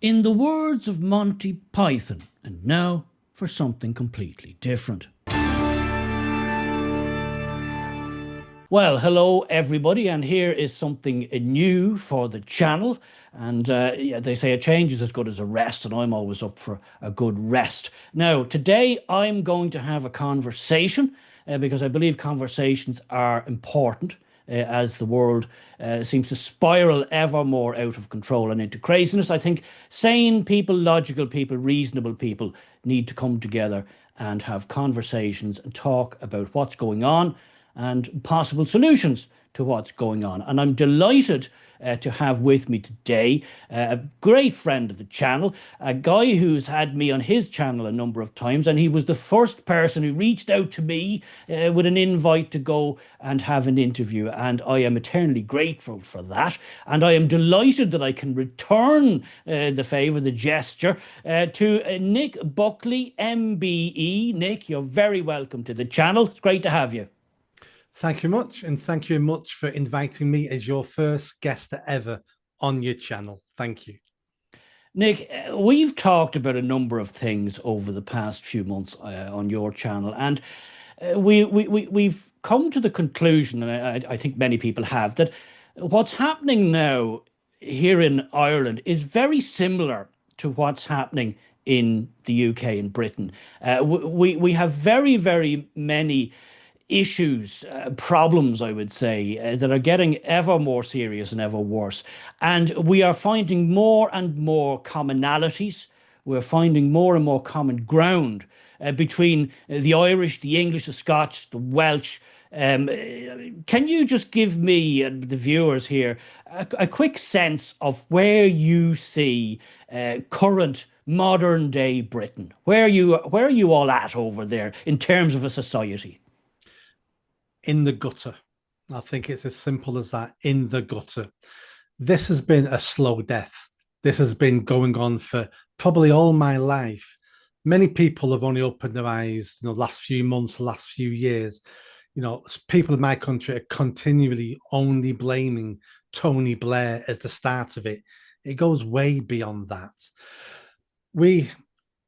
In the words of Monty Python, and now for something completely different. Well, hello everybody, and here is something new for the channel. And yeah, they say a change is as good as a rest, and I'm always up for a good rest. Now, today I'm going to have a conversation because I believe conversations are important as the world seems to spiral ever more out of control and into craziness. I think sane people, logical people, reasonable people need to come together and have conversations and talk about what's going on and possible solutions to what's going on. And I'm delighted to have with me today a great friend of the channel, a guy who's had me on his channel a number of times, and he was the first person who reached out to me with an invite to go and have an interview. And I am eternally grateful for that. And I am delighted that I can return the favour, the gesture, to Nick Buckley M.B.E. Nick, you're very welcome to the channel. It's great to have you. Thank you much. And thank you much for inviting me as your first guest ever on your channel. Thank you. Nick, we've talked about a number of things over the past few months on your channel, and we've come to the conclusion, and I think many people have, that what's happening now here in Ireland is very similar to what's happening in the UK and Britain. We have very many issues, problems, I would say, that are getting ever more serious and ever worse. And we are finding more and more commonalities. We're finding more and more common ground between the Irish, the English, the Scots, the Welsh. Can you just give me and the viewers here a quick sense of where you see current modern day Britain? Where are you all at over there in terms of a society? In the gutter. I think it's as simple as that. In the gutter. This has been a slow death. This has been going on for probably all my life. Many people have only opened their eyes, last few months, last few years. People in my country are continually only blaming Tony Blair as the start of it. It goes way beyond that. We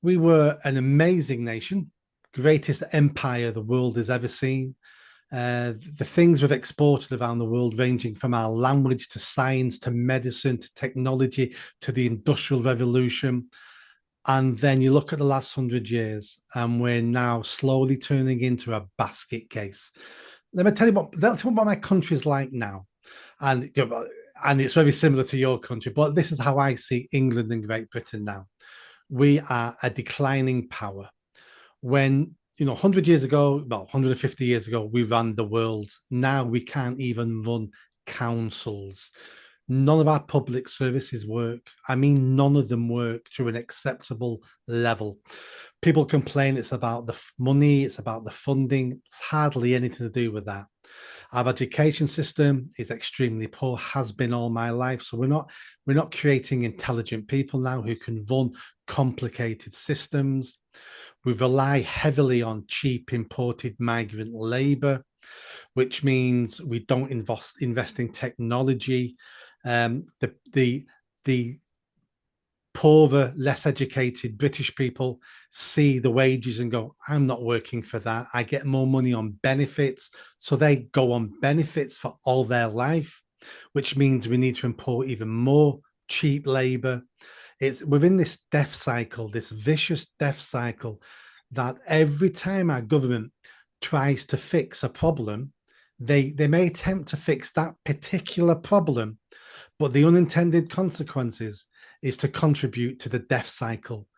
we were an amazing nation, greatest empire the world has ever seen. The things we've exported around the world, ranging from our language to science to medicine to technology to the industrial revolution. And then you look at the last 100 years, and we're now slowly turning into a basket case. Let me tell you what my country's like now. And, and it's very similar to your country, but this is how I see England and Great Britain now. We are a declining power. When 100 years ago, well, 150 years ago, we ran the world. Now we can't even run councils. None of our public services work. I mean, none of them work to an acceptable level. People complain it's about the money, it's about the funding. It's hardly anything to do with that. Our education system is extremely poor, has been all my life. So we're not creating intelligent people now who can run complicated systems. We rely heavily on cheap imported migrant labor, which means we don't invest in technology. The poorer, less educated British people see the wages and go, I'm not working for that. I get more money on benefits. So they go on benefits for all their life, which means we need to import even more cheap labor. It's within this death cycle, this vicious death cycle, that every time our government tries to fix a problem, they may attempt to fix that particular problem, but the unintended consequences is to contribute to the death cycle.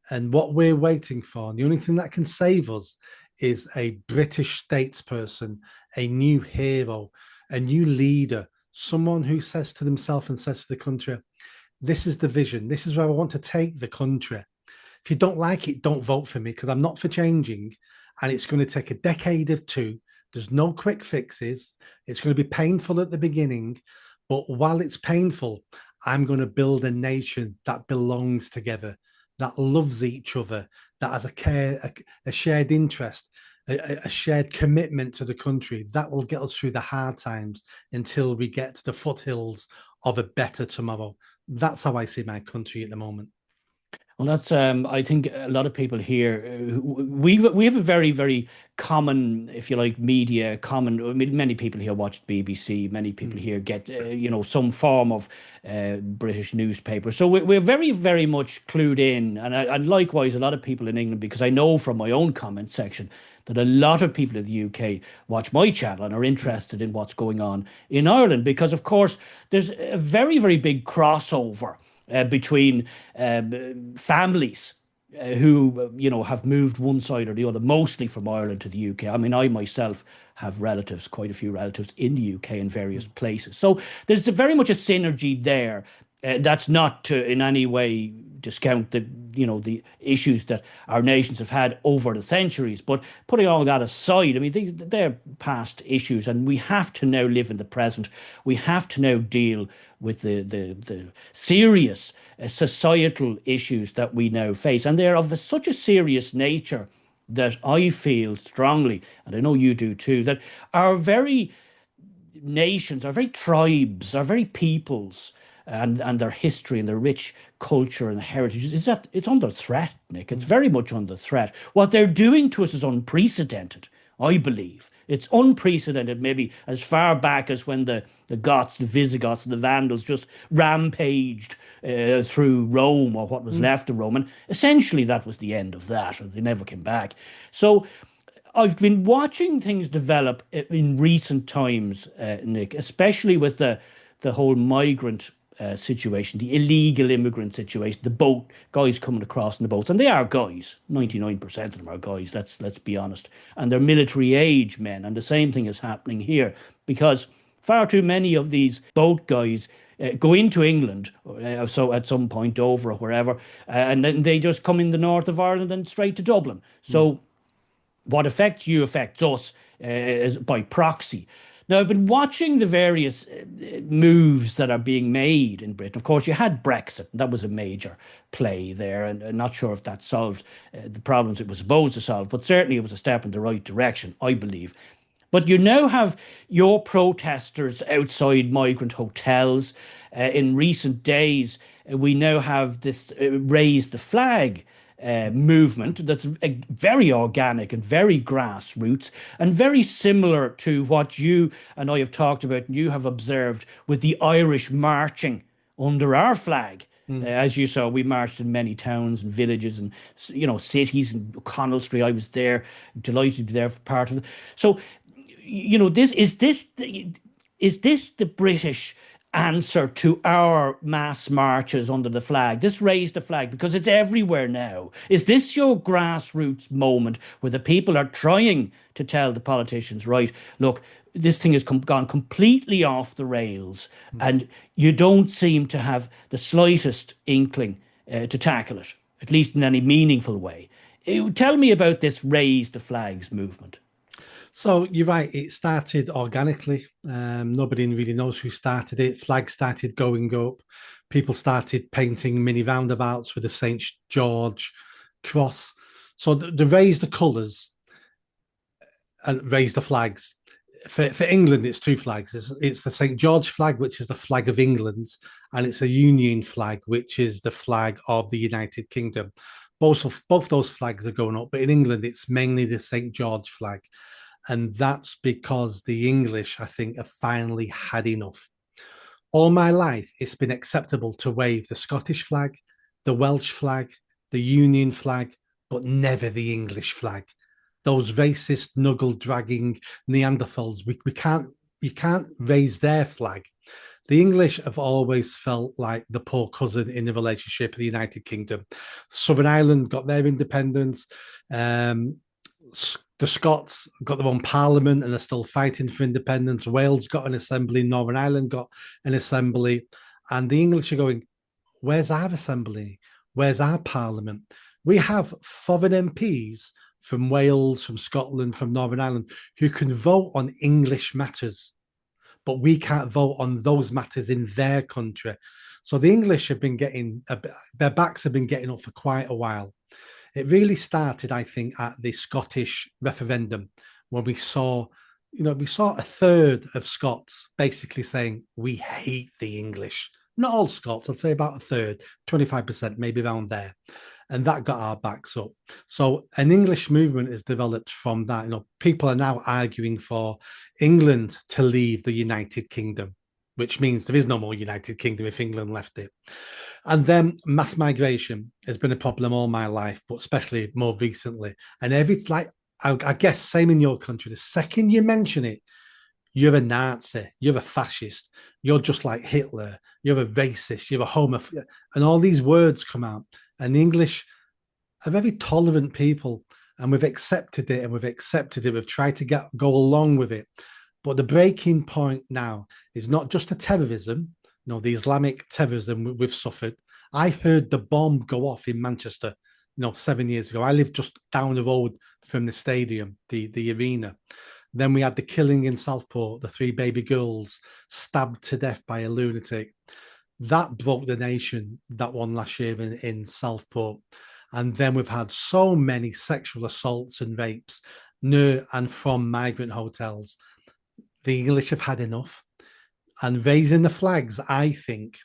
And what we're waiting for, and the only thing that can save us, is a British statesperson, a new hero, a new leader, someone who says to themselves and says to the country, this is the vision. This is where I want to take the country. If you don't like it, don't vote for me because I'm not for changing. And it's going to take a decade of two. There's no quick fixes. It's going to be painful at the beginning. But while it's painful, I'm going to build a nation that belongs together, that loves each other, that has a shared interest, a shared commitment to the country. That will get us through the hard times until we get to the foothills of a better tomorrow. That's how I see my country at the moment. Well, that's I think a lot of people here we have a very very common, if you like, media common. I mean, many people here watch BBC. Many people Mm. here get some form of British newspaper. So we're very very much clued in, and likewise a lot of people in England, because I know from my own comment section that a lot of people in the UK watch my channel and are Mm. interested in what's going on in Ireland, because of course there's a very very big crossover between families who have moved one side or the other, mostly from Ireland to the UK. I mean, I myself have relatives, quite a few relatives in the UK in various Mm. places. So there's very much a synergy there. That's not to in any way discount the issues that our nations have had over the centuries. But putting all that aside, I mean, they're past issues, and we have to now live in the present. We have to now deal with the serious societal issues that we now face, and they're of such a serious nature that I feel strongly, and I know you do too, that our very nations, our very tribes, our very peoples, and their history and their rich culture and heritage is that it's under threat, Nick. It's Mm. very much under threat. What they're doing to us is unprecedented, I believe. It's unprecedented, maybe as far back as when the Goths, the Visigoths, and the Vandals just rampaged through Rome, or what was Mm. left of Rome. And essentially, that was the end of that, and they never came back. So I've been watching things develop in recent times, Nick, especially with the whole migrant situation, the illegal immigrant situation, the boat guys coming across in the boats, and they are guys. 99% of them are guys. Let's be honest, and they're military age men, and the same thing is happening here because far too many of these boat guys. Go into England, so at some point Dover or wherever, and then they just come in the north of Ireland and straight to Dublin. Mm. So what affects you affects us by proxy. Now, I've been watching the various moves that are being made in Britain. Of course, you had Brexit, that was a major play there, and I'm not sure if that solved the problems it was supposed to solve, but certainly it was a step in the right direction, I believe. But you now have your protesters outside migrant hotels. In recent days, we now have this raise the flag movement that's very organic and very grassroots and very similar to what you and I have talked about and you have observed with the Irish marching under our flag. Mm. As you saw, we marched in many towns and villages and cities. And Connell Street, I was there, delighted to be there for part of it. So, is this the British answer to our mass marches under the flag? This raise the flag because it's everywhere now. Is this your grassroots moment where the people are trying to tell the politicians, right, look, this thing has gone completely off the rails, Mm. and you don't seem to have the slightest inkling to tackle it, at least in any meaningful way. Tell me about this raise the flags movement. So you're right. It started organically. Nobody really knows who started it. Flags started going up. People started painting mini roundabouts with the Saint George cross. So they raised the colours and raised the flags. For England, it's two flags. It's the St. George flag, which is the flag of England, and it's a Union flag, which is the flag of the United Kingdom. Both those flags are going up, but in England, it's mainly the St. George flag. And that's because the English, I think, have finally had enough. All my life, it's been acceptable to wave the Scottish flag, the Welsh flag, the Union flag, but never the English flag. Those racist, knuckle dragging Neanderthals, we can't raise their flag. The English have always felt like the poor cousin in the relationship of the United Kingdom. Southern Ireland got their independence. Um, the Scots got their own parliament and they're still fighting for independence. Wales got an assembly. Northern Ireland got an assembly. And the English are going, where's our assembly? Where's our parliament? We have foreign MPs from Wales, from Scotland, from Northern Ireland who can vote on English matters, but we can't vote on those matters in their country. So the English have been getting, their backs have been getting up for quite a while. It really started, I think, at the Scottish referendum when we saw a third of Scots basically saying, we hate the English. Not all Scots, I'd say about a third, 25%, maybe around there. And that got our backs up. So an English movement has developed from that. People are now arguing for England to leave the United Kingdom, which means there is no more United Kingdom if England left it. And then mass migration has been a problem all my life, but especially more recently. And I guess, same in your country. The second you mention it, you're a Nazi, you're a fascist, you're just like Hitler, you're a racist, you're a homophobe, and all these words come out. And the English are very tolerant people, and we've accepted it, and we've accepted it. We've tried to go along with it. But the breaking point now is not just the terrorism, the Islamic terrorism we've suffered. I heard the bomb go off in Manchester, 7 years ago. I lived just down the road from the stadium, the arena. Then we had the killing in Southport, the 3 baby girls stabbed to death by a lunatic. That broke the nation, that one last year in Southport. And then we've had so many sexual assaults and rapes near and from migrant hotels. The English have had enough. And raising the flags, I think,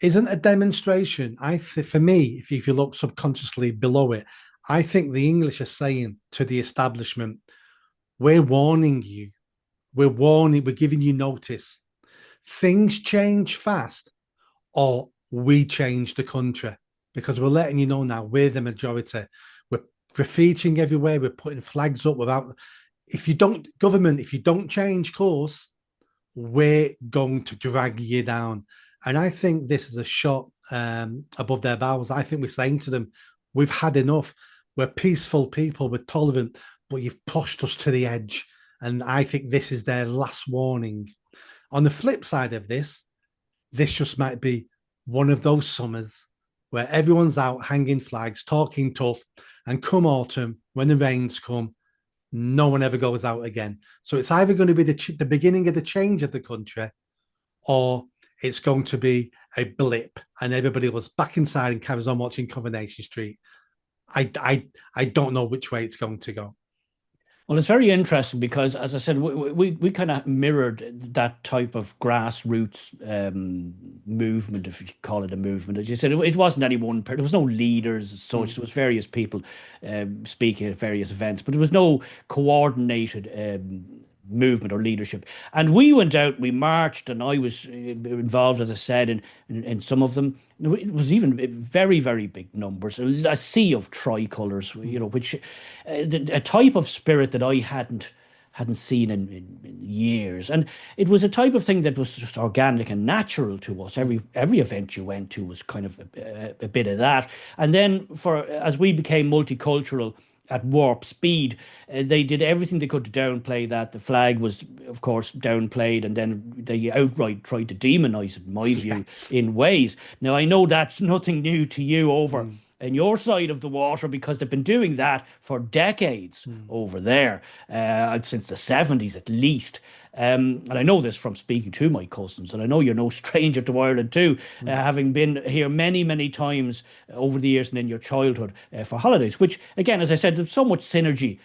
isn't a demonstration. For me, if you look subconsciously below it, I think the English are saying to the establishment, we're warning you. We're giving you notice. Things change fast, or we change the country, because we're letting you know now we're the majority. We're graffitiing everywhere. We're putting flags up without. If you don't change course, we're going to drag you down. And I think this is a shot above their bows. I think we're saying to them, we've had enough. We're peaceful people. We're tolerant, but you've pushed us to the edge. And I think this is their last warning. On the flip side of this just might be one of those summers where everyone's out hanging flags, talking tough, and come autumn, when the rains come, no one ever goes out again. So it's either going to be the beginning of the change of the country, or it's going to be a blip and everybody was back inside and carries on watching Coronation Street. I don't know which way it's going to go. Well, it's very interesting because, as I said, we kind of mirrored that type of grassroots movement, if you call it a movement. As you said, it wasn't any one person. There was no leaders as such. There was various people speaking at various events, but there was no coordinated movement or leadership. And we went out, we marched, and I was involved, as I said, in some of them. It was even very, very big numbers, a sea of tricolours, which a type of spirit that I hadn't seen in years. And it was a type of thing that was just organic and natural to us. Every event you went to was kind of a bit of that. And then as we became multicultural at warp speed, they did everything they could to downplay that. The flag was, of course, downplayed, and then they outright tried to demonize it, in my view, Yes. in ways. Now, I know that's nothing new to you over in your side of the water, because they've been doing that for decades over there, since the 70s at least. And I know this from speaking to my cousins, and I know you're no stranger to Ireland too, having been here many, many times over the years and in your childhood for holidays, which, again, as I said, there's so much synergy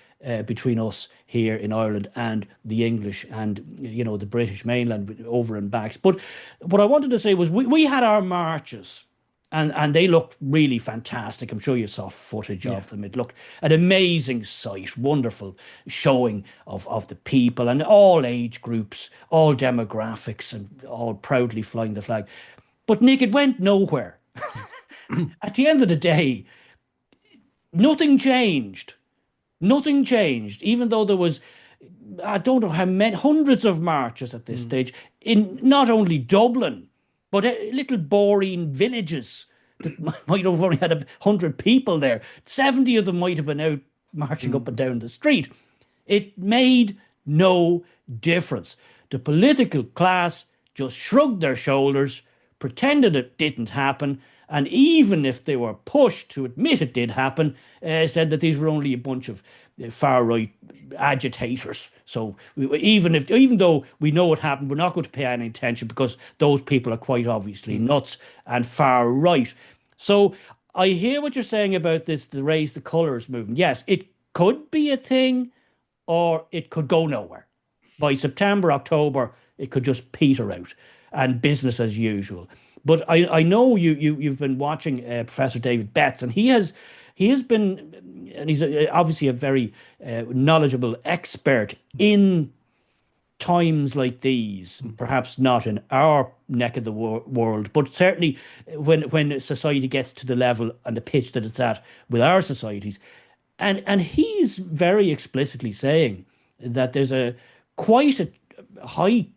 between us here in Ireland and the English and, the British mainland over and backs. But what I wanted to say was we had our marches. And they looked really fantastic. I'm sure you saw footage Yeah. of them. It looked an amazing sight, wonderful showing of the people and all age groups, all demographics, and all proudly flying the flag. But Nick, it went nowhere. At the end of the day, nothing changed. Nothing changed, even though there was, I don't know how many, hundreds of marches at this stage in not only Dublin, but little boring villages that might have only had 100 people there. 70 of them might have been out marching up and down the street. It made no difference. The political class just shrugged their shoulders, pretended it didn't happen, and even if they were pushed to admit it did happen, said that these were only a bunch of far right agitators. So even though we know it happened, we're not going to pay any attention because those people are quite obviously nuts and far right. So I hear what you're saying about this, the raise the colours movement. Yes, it could be a thing, or it could go nowhere. By September, October, it could just peter out. and business as usual. But I know you've been watching Professor David Betts, and he has been, and he's obviously a very knowledgeable expert in times like these, perhaps not in our neck of the world, but certainly when society gets to the level and the pitch that it's at with our societies, and he's very explicitly saying that there's a quite a high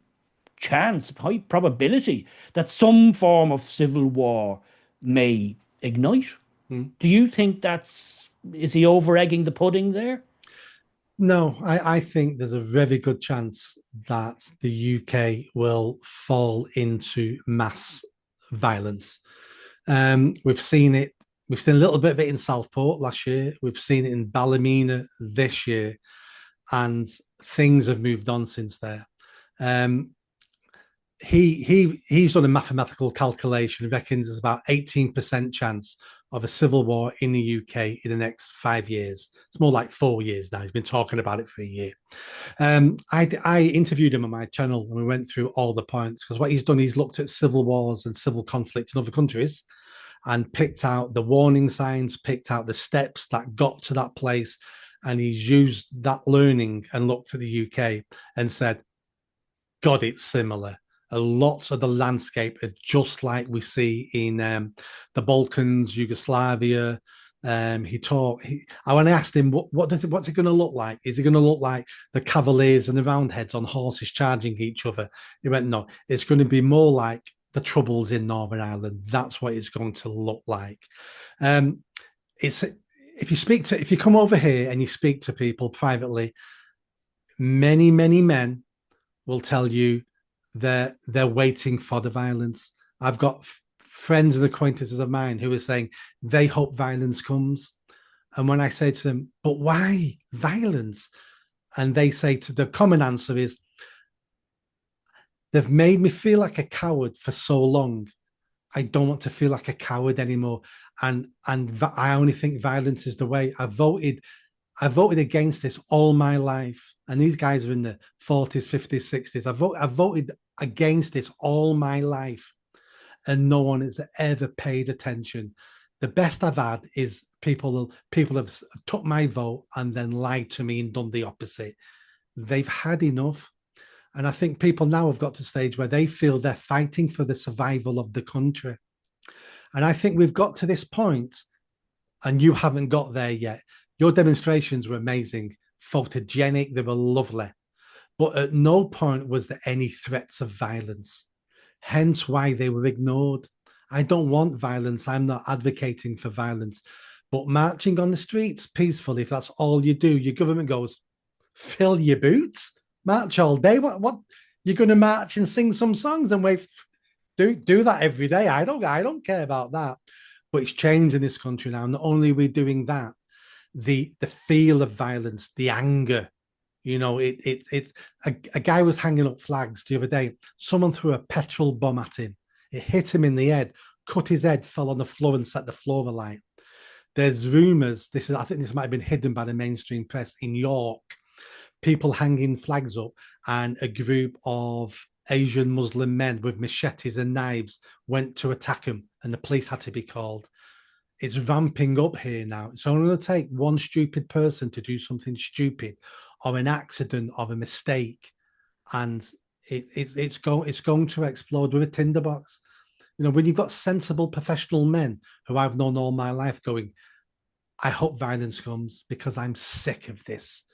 chance, high probability that some form of civil war may ignite. Mm. Do you think is he over egging the pudding there? No, I think there's a very good chance that the UK will fall into mass violence. We've seen it. We've seen a little bit of it in Southport last year. We've seen it in Ballymena this year, and things have moved on since there. Um, he's done a mathematical calculation. He reckons there's about 18% chance of a civil war in the UK in the next 5 years. It's more like 4 years now. He's been talking about it for a year. I interviewed him on my channel and we went through all the points because what he's done, he's looked at civil wars and civil conflict in other countries and picked out the warning signs, picked out the steps that got to that place. And he's used that learning and looked at the UK and said, God, it's similar. A lot of the landscape are just like we see in the Balkans, Yugoslavia. When I asked him, what's it going to look like? Is it going to look like the Cavaliers and the Roundheads on horses charging each other? He went, no, it's going to be more like the Troubles in Northern Ireland. That's what it's going to look like. It's if you come over here and you speak to people privately, many men will tell you they're waiting for the violence. I've got friends and acquaintances of mine who are saying they hope violence comes. And when I say to them, but why violence? And they say to the common answer is, they've made me feel like a coward for so long. I don't want to feel like a coward anymore. And I only think violence is the way. I voted against this all my life. And these guys are in the 40s, 50s, 60s. I voted against this all my life. And no one has ever paid attention. The best I've had is people have took my vote and then lied to me and done the opposite. They've had enough. And I think people now have got to a stage where they feel they're fighting for the survival of the country. And I think we've got to this point, and you haven't got there yet. Your demonstrations were amazing, photogenic, they were lovely. But at no point was there any threats of violence, hence why they were ignored. I don't want violence. I'm not advocating for violence. But marching on the streets peacefully, if that's all you do, your government goes, fill your boots, march all day. What you're going to march and sing some songs and wait? Do that every day. I don't care about that. But it's changed in this country now. Not only are we doing that, the feel of violence, the anger. You know, it's a guy was hanging up flags the other day. Someone threw a petrol bomb at him. It hit him in the head, cut his head, fell on the floor and set the floor alight. There's rumors. I think this might have been hidden by the mainstream press in York. People hanging flags up, and a group of Asian Muslim men with machetes and knives went to attack him, and the police had to be called. It's ramping up here now. It's only going to take one stupid person to do something stupid, or an accident, or a mistake, and it's going to explode with a tinderbox. You know, when you've got sensible professional men who I've known all my life going, I hope violence comes because I'm sick of this.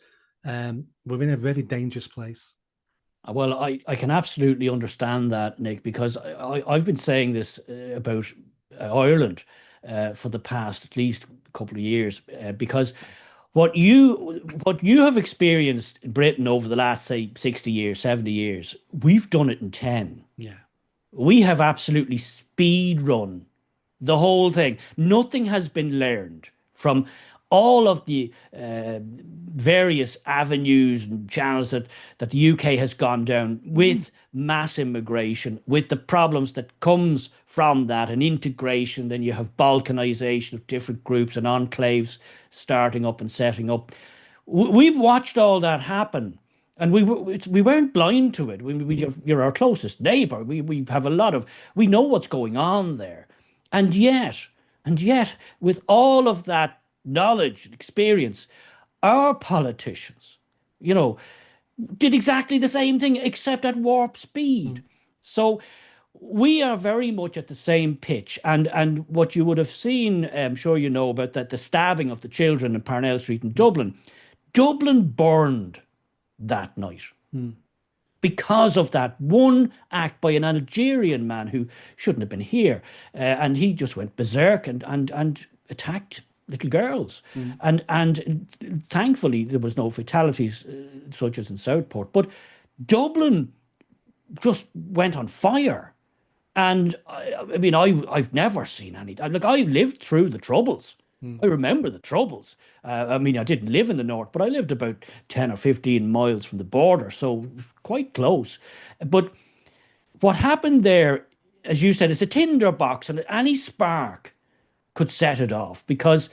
We're in a very dangerous place. Well, I can absolutely understand that, Nick, because I've been saying this about Ireland for the past at least couple of years, because what you have experienced in Britain over the last, say, 60 years, 70 years, we've done it in 10. Yeah. We have absolutely speed run the whole thing. Nothing has been learned from all of the various avenues and channels that the UK has gone down with mass immigration, with the problems that comes from that and integration. Then you have balkanization of different groups and enclaves starting up and setting up. We've watched all that happen. And we weren't blind to it. You're our closest neighbor. We have a lot of, we know what's going on there. And yet, and yet, with all of that knowledge and experience, our politicians, you know, did exactly the same thing except at warp speed. Mm. So we are very much at the same pitch. And what you would have seen, I'm sure you know about that, the stabbing of the children in Parnell Street in Dublin. Dublin burned that night Mm. because of that one act by an Algerian man who shouldn't have been here, and he just went berserk and attacked little girls, Mm. and thankfully there was no fatalities such as in Southport, but Dublin just went on fire. And I mean, I've never seen any. Like I lived through the Troubles. Mm. I remember the Troubles. I mean, I didn't live in the north, but I lived about 10 or 15 miles from the border, so quite close. But what happened there, as you said, is a tinderbox, and any spark could set it off because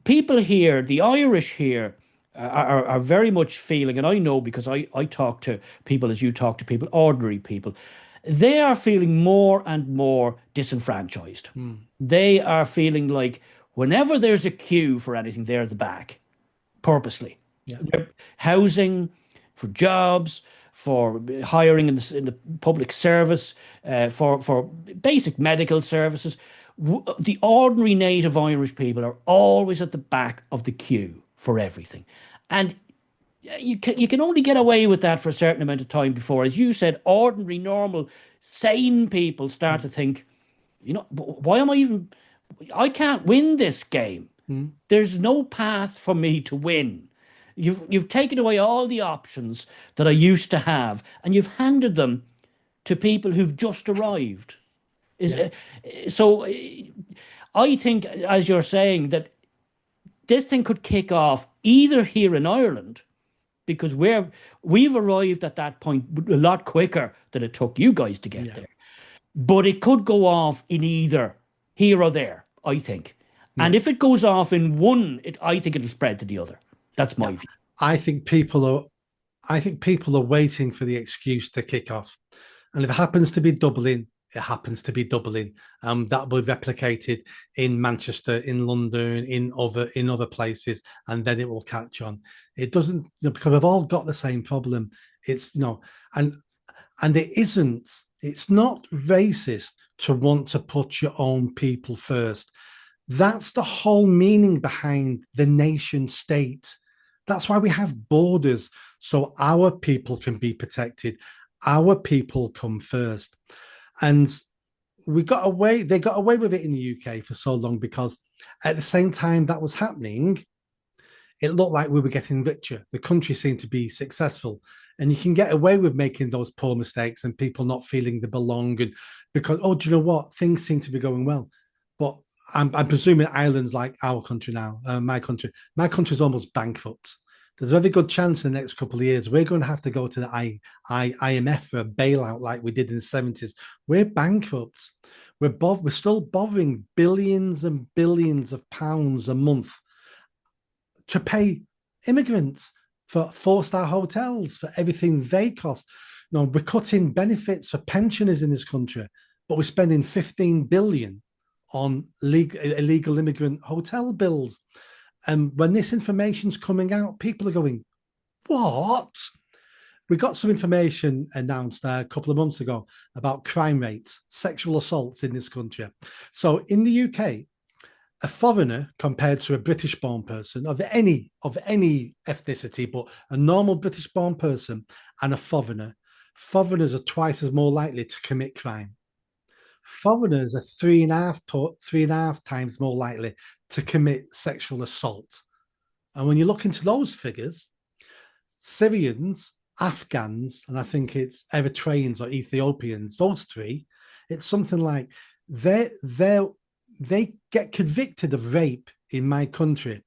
people here, the Irish here, are very much feeling, and I know because I talk to people as you talk to people, ordinary people, they are feeling more and more disenfranchised. Mm. They are feeling like whenever there's a queue for anything, they're at the back, purposely. Yeah. Housing, for jobs, for hiring in the public service, for basic medical services. The ordinary native Irish people are always at the back of the queue for everything. And you can only get away with that for a certain amount of time before, as you said, ordinary, normal, sane people start to think, why am I even, I can't win this game. Mm. There's no path for me to win. You've taken away all the options that I used to have, and you've handed them to people who've just arrived. Is Yeah. so I think, as you're saying, that this thing could kick off either here in Ireland, because we've arrived at that point a lot quicker than it took you guys to get Yeah. there. But it could go off in either here or there, I think. Yeah. And if it goes off in one, I think it'll spread to the other. That's my view. I think people are waiting for the excuse to kick off. And if it happens to be Dublin, it happens to be Dublin. That will be replicated in Manchester, in London, in other places, and then it will catch on. It doesn't, because we've all got the same problem. It's and it isn't. It's not racist to want to put your own people first. That's the whole meaning behind the nation state. That's why we have borders, so our people can be protected. Our people come first. And they got away with it in the UK for so long because at the same time that was happening, it looked like we were getting richer. The country seemed to be successful. And you can get away with making those poor mistakes and people not feeling they belong. And because, do you know what? Things seem to be going well. But I'm presuming Ireland's like our country now, my country. My country's almost bankrupt. There's a very good chance in the next couple of years we're going to have to go to the IMF for a bailout like we did in the 70s. We're bankrupt. We're still borrowing billions and billions of pounds a month to pay immigrants for 4-star hotels, for everything they cost. We're cutting benefits for pensioners in this country, but we're spending 15 billion on illegal immigrant hotel bills. And when this information's coming out, people are going, what? We got some information announced a couple of months ago about crime rates, sexual assaults in this country. So in the UK, a foreigner compared to a British-born person of any ethnicity, but a normal British-born person and a foreigners are twice as more likely to commit crime. Foreigners are three and a half times more likely to commit sexual assault. And when you look into those figures, Syrians, Afghans, and I think it's Eritreans or Ethiopians, those three, it's something like they get convicted of rape in my country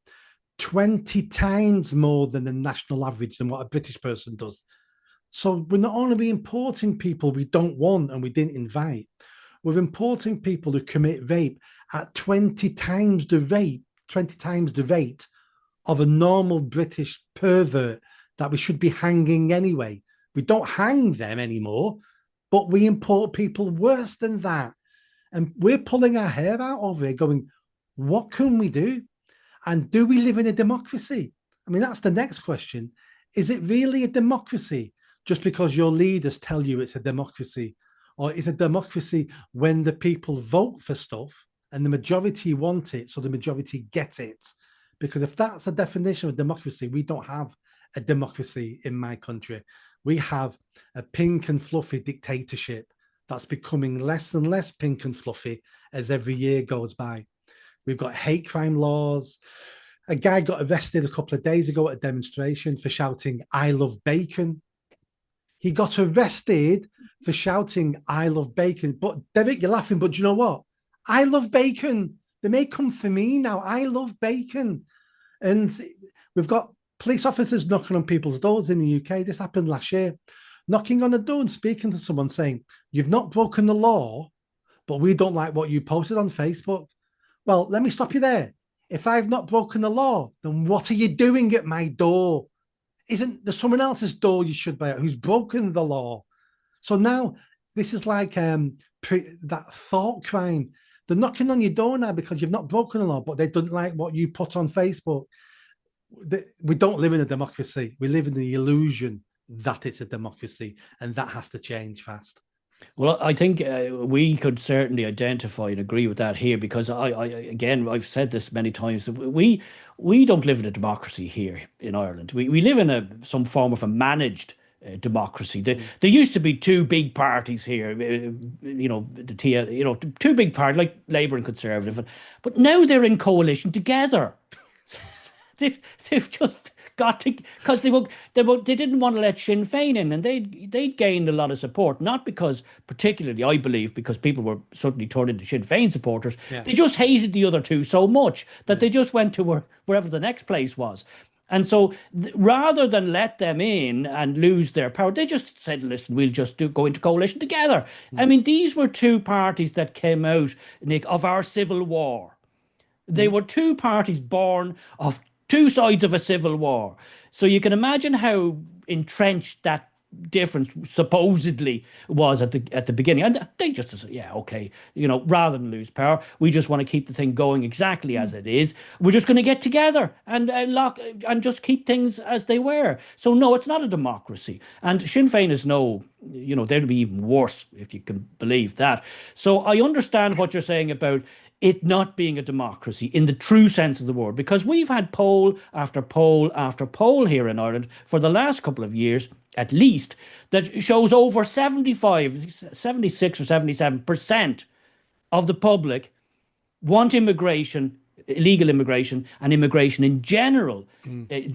20 times more than the national average than what a British person does. So we're not only importing people we don't want and we didn't invite, we're importing people who commit rape at 20 times the rate of a normal British pervert that we should be hanging anyway. We don't hang them anymore, but we import people worse than that. And we're pulling our hair out over here going, what can we do? And do we live in a democracy? I mean, that's the next question. Is it really a democracy just because your leaders tell you it's a democracy? Or is a democracy when the people vote for stuff and the majority want it, so the majority get it? Because if that's a definition of democracy, we don't have a democracy in my country. We have a pink and fluffy dictatorship that's becoming less and less pink and fluffy as every year goes by. We've got hate crime laws. A guy got arrested a couple of days ago at a demonstration for shouting, "I love bacon." He got arrested for shouting, "I love bacon." But Derek, you're laughing, but you know what? I love bacon. They may come for me now. I love bacon. And we've got police officers knocking on people's doors in the UK. This happened last year. Knocking on a door and speaking to someone saying, "You've not broken the law, but we don't like what you posted on Facebook." Well, let me stop you there. If I've not broken the law, then what are you doing at my door? Isn't there someone else's door you should be at who's broken the law? So now this is like that thought crime. They're knocking on your door now because you've not broken the law, but they don't like what you put on Facebook. We don't live in a democracy. We live in the illusion that it's a democracy, and that has to change fast. Well, I think we could certainly identify and agree with that here because again, I've said this many times. We don't live in a democracy here in Ireland. We live in some form of a managed democracy. There used to be two big parties here, two big parties like Labour and Conservative, but now they're in coalition together. They've just got to because they didn't want to let Sinn Féin in, and they'd gained a lot of support, not because particularly I believe because people were suddenly turned into Sinn Féin supporters. Yeah. They just hated the other two so much that they just went to wherever the next place was. And so rather than let them in and lose their power, they just said, listen, we'll just go into coalition together. I mean, these were two parties that came out, Nick, of our civil war. They were two parties born of two sides of a civil war. So you can imagine how entrenched that difference supposedly was at the beginning. And they just said, yeah, okay, rather than lose power, we just want to keep the thing going exactly as it is. We're just going to get together and lock and just keep things as they were. So no, it's not a democracy. And Sinn Féin is they'd be even worse if you can believe that. So I understand what you're saying about it not being a democracy in the true sense of the word, because we've had poll after poll after poll here in Ireland for the last couple of years, at least, that shows over 76 or 77% of the public want immigration, illegal immigration, and immigration in general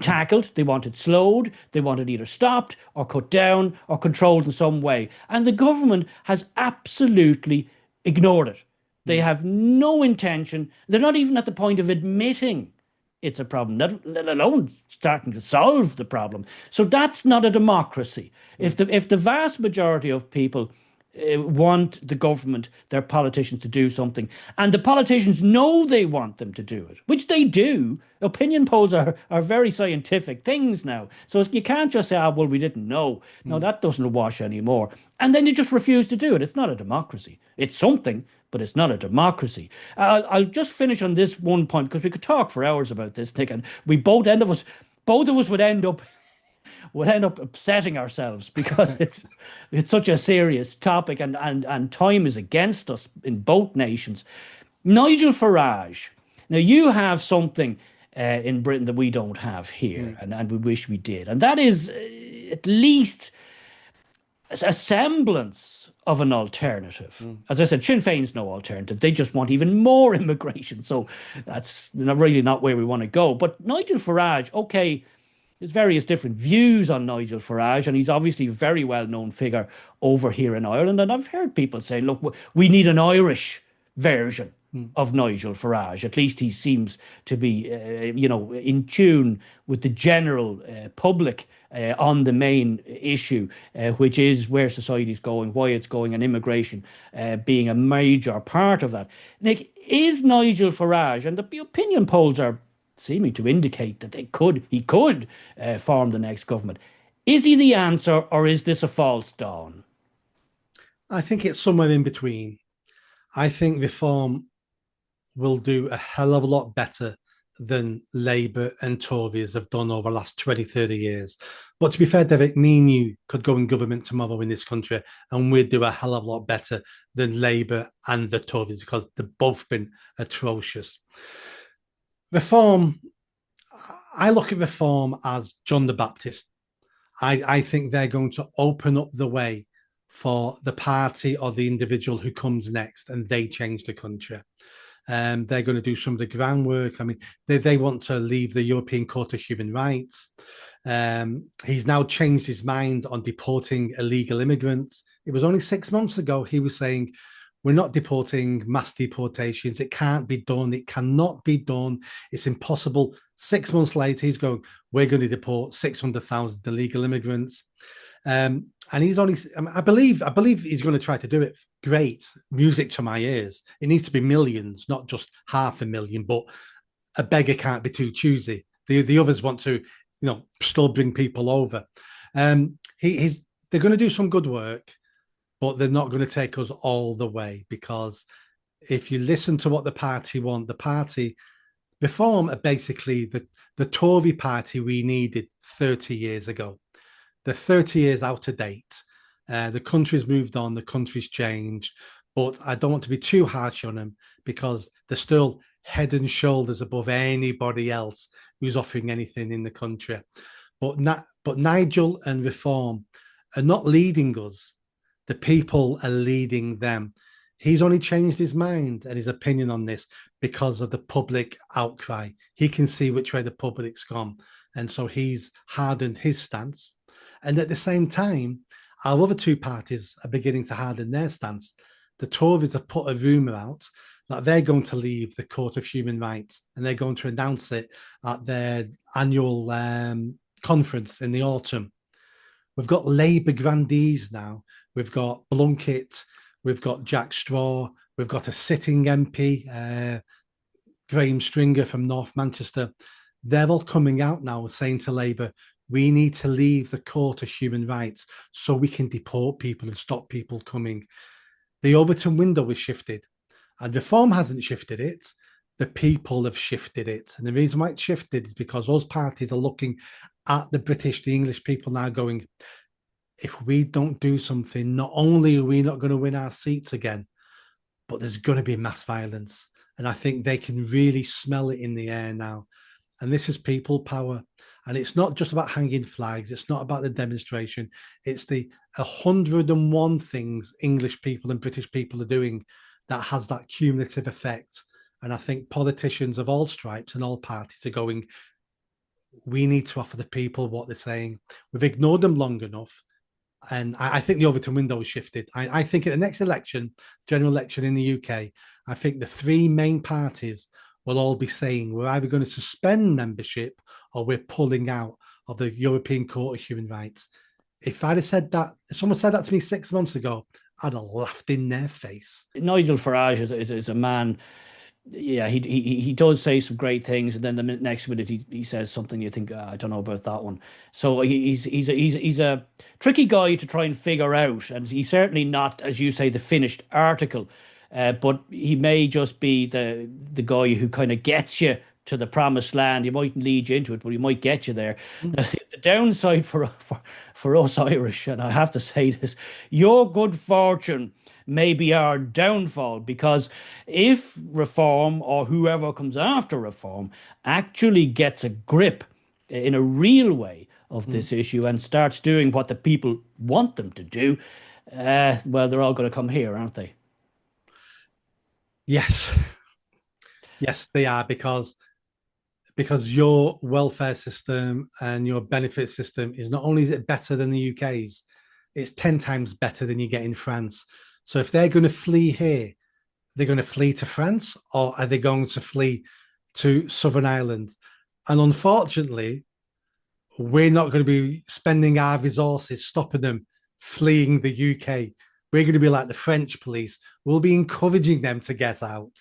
tackled. They want it slowed. They want it either stopped or cut down or controlled in some way. And the government has absolutely ignored it. They have no intention. They're not even at the point of admitting it's a problem, let alone starting to solve the problem. So that's not a democracy. If the vast majority of people want the government, their politicians to do something, and the politicians know they want them to do it, which they do. Opinion polls are very scientific things now. So you can't just say, well, we didn't know. No, that doesn't wash anymore. And then you just refuse to do it. It's not a democracy. It's something, but it's not a democracy. I'll just finish on this one point because we could talk for hours about this, Nick, and both of us would end up upsetting ourselves because it's such a serious topic and time is against us in both nations. Nigel Farage. Now you have something in Britain that we don't have here, and we wish we did, and that is at least a semblance of an alternative. As I said, Sinn Féin's no alternative. They just want even more immigration. So that's really not where we want to go. But Nigel Farage, okay, there's various different views on Nigel Farage, and he's obviously a very well-known figure over here in Ireland. And I've heard people say, look, we need an Irish version of Nigel Farage. At least he seems to be, in tune with the general public on the main issue, which is where society's going, why it's going, and immigration being a major part of that. Nick, is Nigel Farage, and the opinion polls are seeming to indicate that he could form the next government. Is he the answer, or is this a false dawn? I think it's somewhere in between. I think reform will do a hell of a lot better than Labour and Tories have done over the last 20, 30 years. But to be fair, Derek, me and you could go in government tomorrow in this country and we'd do a hell of a lot better than Labour and the Tories because they've both been atrocious. Reform, I look at reform as John the Baptist. I think they're going to open up the way for the party or the individual who comes next and they change the country. They're going to do some of the groundwork. I mean, they want to leave the European Court of Human Rights. He's now changed his mind on deporting illegal immigrants. It was only 6 months ago he was saying, we're not deporting mass deportations. It can't be done. It cannot be done. It's impossible. 6 months later, he's going, we're going to deport 600,000 illegal immigrants. And he's only, I believe he's going to try to do it. Great music to my ears. It needs to be millions, not just 500,000. But a beggar can't be too choosy. The others want to, still bring people over. They're going to do some good work, but they're not going to take us all the way because if you listen to what the party want, the party reform are basically the Tory party we needed 30 years ago. They're 30 years out of date. The country's moved on, the country's changed, but I don't want to be too harsh on them because they're still head and shoulders above anybody else who's offering anything in the country. But Nigel and Reform are not leading us. The people are leading them. He's only changed his mind and his opinion on this because of the public outcry. He can see which way the public's gone. And so he's hardened his stance. And at the same time, our other two parties are beginning to harden their stance. The Tories have put a rumour out that they're going to leave the Court of Human Rights and they're going to announce it at their annual conference in the autumn. We've got Labour grandees now. We've got Blunkett. We've got Jack Straw. We've got a sitting MP, Graham Stringer from North Manchester. They're all coming out now saying to Labour, we need to leave the Court of Human Rights so we can deport people and stop people coming. The Overton window is shifted and Reform hasn't shifted it. The people have shifted it. And the reason why it's shifted is because those parties are looking at the English people now going, if we don't do something, not only are we not going to win our seats again, but there's going to be mass violence. And I think they can really smell it in the air now. And this is people power. And it's not just about hanging flags. It's not about the demonstration. It's the 101 things English people and British people are doing that has that cumulative effect. And I think politicians of all stripes and all parties are going, we need to offer the people what they're saying. We've ignored them long enough. And I think the Overton window has shifted. I think at the next election, general election in the UK, I think the three main parties will all be saying we're either going to suspend membership or we're pulling out of the European Court of Human Rights. If I'd have said that, if someone said that to me 6 months ago, I'd have laughed in their face. Nigel Farage is a man. Yeah, he does say some great things, and then the next minute he says something you think, I don't know about that one. So he's a tricky guy to try and figure out, and he's certainly not, as you say, the finished article. But he may just be the guy who kind of gets you to the promised land. He mightn't lead you into it, but he might get you there. The downside for us Irish, and I have to say this, your good fortune may be our downfall because if Reform or whoever comes after Reform actually gets a grip in a real way of this issue and starts doing what the people want them to do, well, they're all going to come here, aren't they? Yes, yes, they are because your welfare system and your benefit system is not only is it better than the UK's, it's 10 times better than you get in France. So if they're going to flee here, they're going to flee to France or are they going to flee to Southern Ireland? And unfortunately, we're not going to be spending our resources stopping them fleeing the UK. We're going to be like the French police. We'll be encouraging them to get out.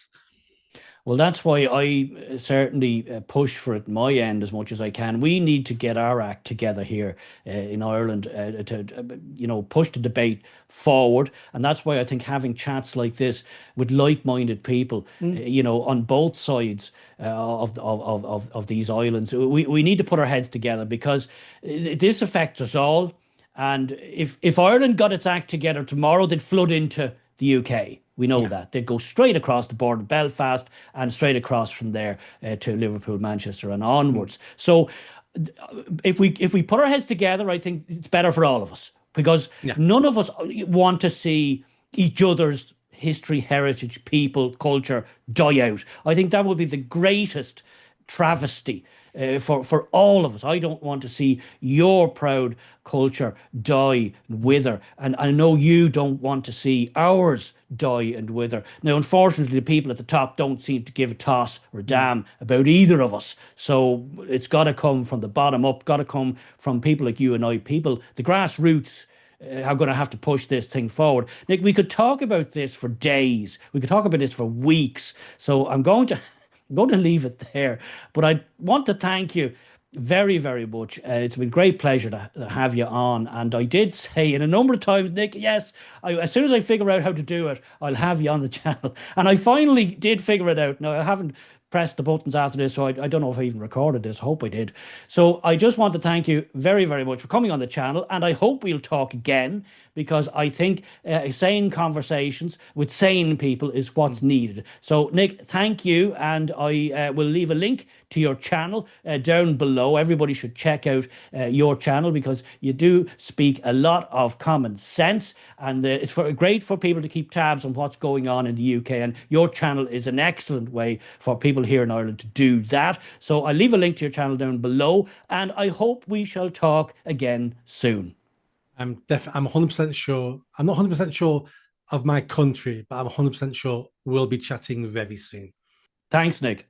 Well, that's why I certainly push for it my end as much as I can. We need to get our act together here in Ireland to push the debate forward, and that's why I think having chats like this with like-minded people, Mm. on both sides of these islands, we need to put our heads together because this affects us all. And if Ireland got its act together tomorrow, they'd flood into the UK. We know Yeah. that. They'd go straight across the border, Belfast, and straight across from there to Liverpool, Manchester, and Mm. onwards. So if we put our heads together, I think it's better for all of us because Yeah. none of us want to see each other's history, heritage, people, culture die out. I think that would be the greatest travesty for all of us. I don't want to see your proud culture die and wither, and I know you don't want to see ours die and wither. Now, unfortunately, the people at the top don't seem to give a toss or a Mm. damn about either of us. So it's got to come from the bottom up, got to come from people like you and I, people, the grassroots are going to have to push this thing forward. Nick, we could talk about this for days. We could talk about this for weeks. So I'm going to leave it there. But I want to thank you very, very much. It's been a great pleasure to have you on. And I did say in a number of times, Nick, yes, as soon as I figure out how to do it, I'll have you on the channel. And I finally did figure it out. Now, I haven't pressed the buttons after this, so I don't know if I even recorded this. I hope I did. So I just want to thank you very, very much for coming on the channel. And I hope we'll talk again because I think sane conversations with sane people is what's Mm. needed. So, Nick, thank you. And I will leave a link to your channel down below. Everybody should check out your channel because you do speak a lot of common sense. And it's great for people to keep tabs on what's going on in the UK. And your channel is an excellent way for people here in Ireland to do that. So I'll leave a link to your channel down below. And I hope we shall talk again soon. I'm 100% sure. I'm not 100% sure of my country, but I'm 100% sure we'll be chatting very soon. Thanks, Nick.